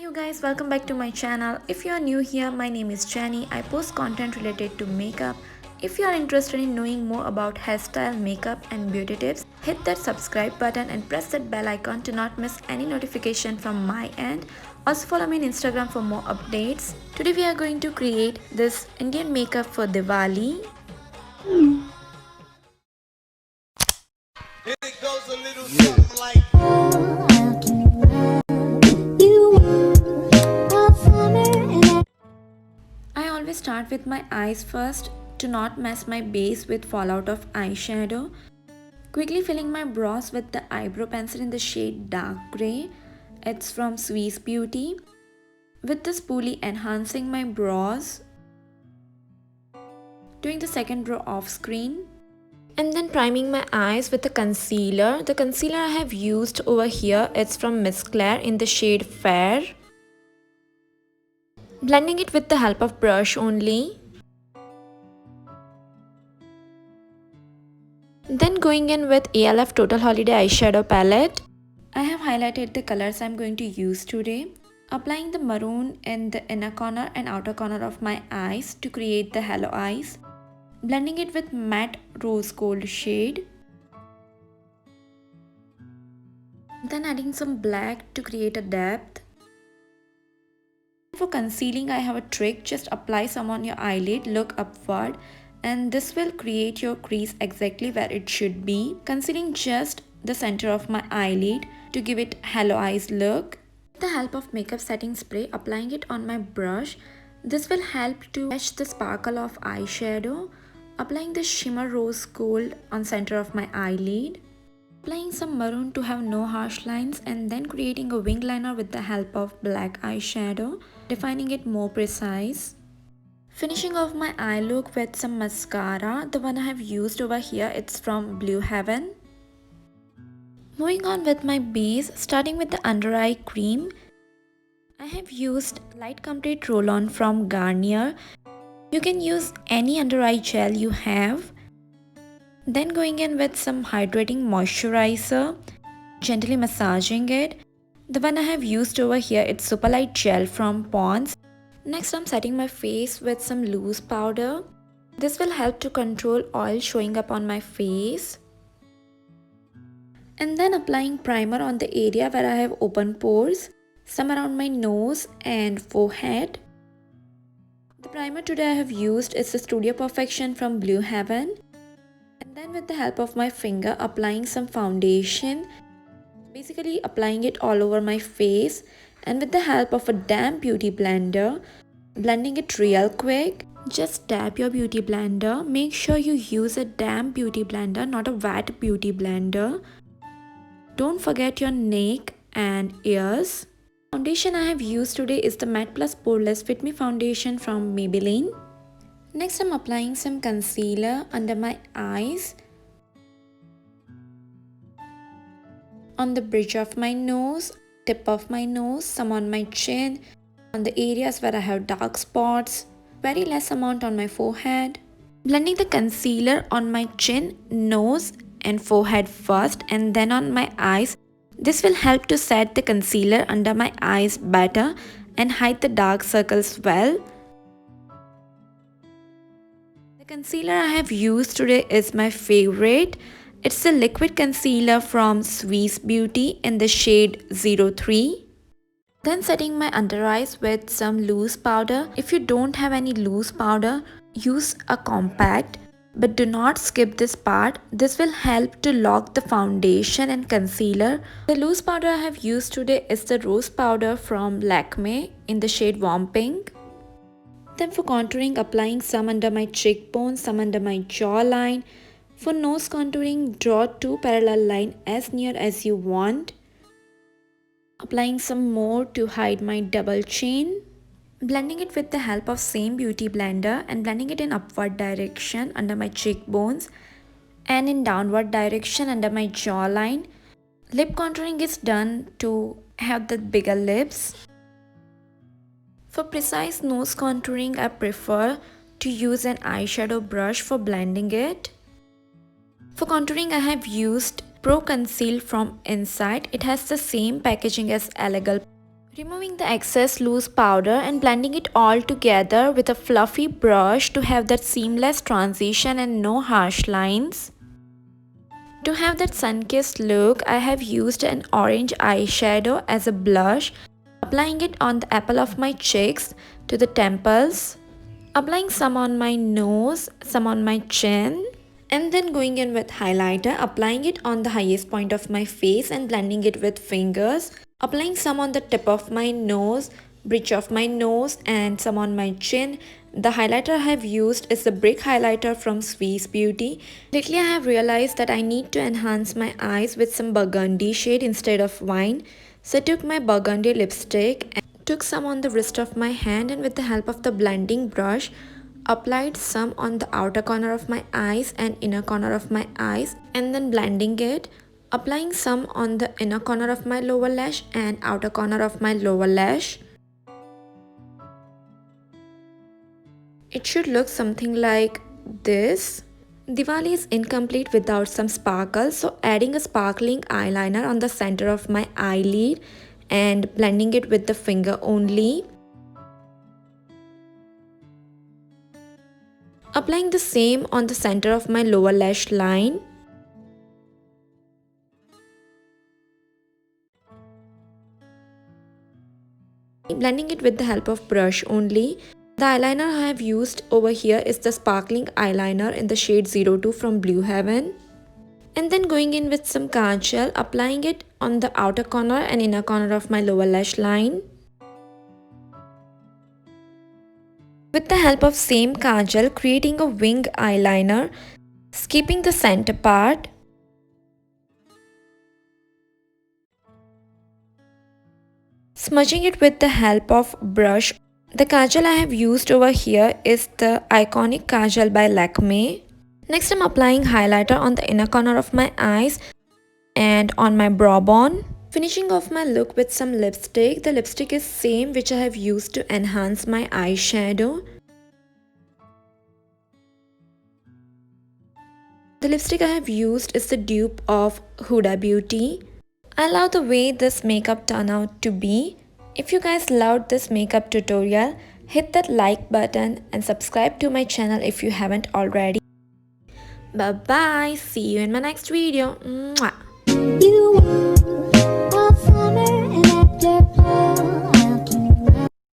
you guys, welcome back to my channel. If you are new here, my name is Jenny. I post content related to makeup. If you are interested in knowing more about hairstyle, makeup and beauty tips, hit that subscribe button and press that bell icon to not miss any notification from my end. Also follow me on Instagram for more updates. Today we are going to create this Indian makeup for Diwali. It goes a little something like I always start with my eyes first to not mess my base with fallout of eyeshadow. Quickly filling my brows with the eyebrow pencil in the shade dark grey. It's from Swiss Beauty. With the spoolie enhancing my brows. Doing the second row off screen. And then priming my eyes with a concealer. The concealer I have used over here, it's from Miss Claire in the shade Fair. Blending it with the help of brush only. Then going in with ALF Total Holiday eyeshadow palette. I have highlighted the colors I'm going to use today. Applying the maroon in the inner corner and outer corner of my eyes to create the halo eyes. Blending it with matte rose gold shade. Then adding some black to create a depth. For concealing, I have a trick. Just apply some on your eyelid, look upward, and this will create your crease exactly where it should be. Concealing just the center of my eyelid to give it halo eyes look. With the help of makeup setting spray, applying it on my brush. This will help to catch the sparkle of eyeshadow. Applying the shimmer rose gold on center of my eyelid. Applying some maroon to have no harsh lines, and then creating a wing liner with the help of black eyeshadow, defining it more precise. Finishing off my eye look with some mascara. The one I have used over here, it's from Blue Heaven. Moving on with my base, starting with the under eye cream. I have used Light Complete Roll-On from Garnier. You can use any under eye gel you have. Then going in with some hydrating moisturizer, gently massaging it. The one I have used over here, it's Super Light Gel from Pond's. Next I'm setting my face with some loose powder. This will help to control oil showing up on my face. And then applying primer on the area where I have open pores, some around my nose and forehead. The primer today I have used is the Studio Perfection from Blue Heaven. And then with the help of my finger, applying some foundation, basically applying it all over my face, and with the help of a damp beauty blender, blending it real quick. Just tap your beauty blender. Make sure you use a damp beauty blender, not a wet beauty blender. Don't forget your neck and ears. Foundation I have used today is the Matte Plus Poreless Fit Me foundation from Maybelline. Next I'm applying some concealer under my eyes, on the bridge of my nose, tip of my nose, some on my chin, on the areas where I have dark spots, very less amount on my forehead. Blending the concealer on my chin, nose and forehead first and then on my eyes. This will help to set the concealer under my eyes better and hide the dark circles well. The concealer I have used today is my favorite. It's the liquid concealer from Swiss Beauty in the shade 03. Then setting my under eyes with some loose powder. If you don't have any loose powder, use a compact. But do not skip this part. This will help to lock the foundation and concealer. The loose powder I have used today is the rose powder from Lakme in the shade Warm Pink. Then for contouring, applying some under my cheekbone, some under my jawline. For nose contouring, draw two parallel lines as near as you want. Applying some more to hide my double chin. Blending it with the help of same beauty blender and blending it in upward direction under my cheekbones and in downward direction under my jawline. Lip contouring is done to have the bigger lips. For precise nose contouring, I prefer to use an eyeshadow brush for blending it. For contouring, I have used Pro Conceal from Inside. It has the same packaging as Elegal. Removing the excess loose powder and blending it all together with a fluffy brush to have that seamless transition and no harsh lines. To have that sun-kissed look, I have used an orange eyeshadow as a blush, applying it on the apple of my cheeks to the temples, applying some on my nose, some on my chin, and then going in with highlighter, applying it on the highest point of my face and blending it with fingers, applying some on the tip of my nose, bridge of my nose, and some on my chin. The highlighter I have used is the brick highlighter from Swiss Beauty. Lately I have realized that I need to enhance my eyes with some burgundy shade instead of wine. So I took my burgundy lipstick and took some on the wrist of my hand, and with the help of the blending brush applied some on the outer corner of my eyes and inner corner of my eyes, and then blending it, applying some on the inner corner of my lower lash and outer corner of my lower lash. It should look something like this. Diwali is incomplete without some sparkles, so adding a sparkling eyeliner on the center of my eyelid and blending it with the finger only. Applying the same on the center of my lower lash line. Blending it with the help of brush only. The eyeliner I have used over here is the sparkling eyeliner in the shade 02 from Blue Heaven. And then going in with some kajal, applying it on the outer corner and inner corner of my lower lash line. With the help of same kajal, creating a wing eyeliner, skipping the center part. Smudging it with the help of brush. The kajal I have used over here is the iconic kajal by Lakme. Next I'm applying highlighter on the inner corner of my eyes and on my brow bone. Finishing off my look with some lipstick. The lipstick is same which I have used to enhance my eyeshadow. The lipstick I have used is the dupe of Huda Beauty. I love the way this makeup turned out to be. If you guys loved this makeup tutorial, hit that like button and subscribe to my channel if you haven't already. Bye bye, see you in my next video. Mwah.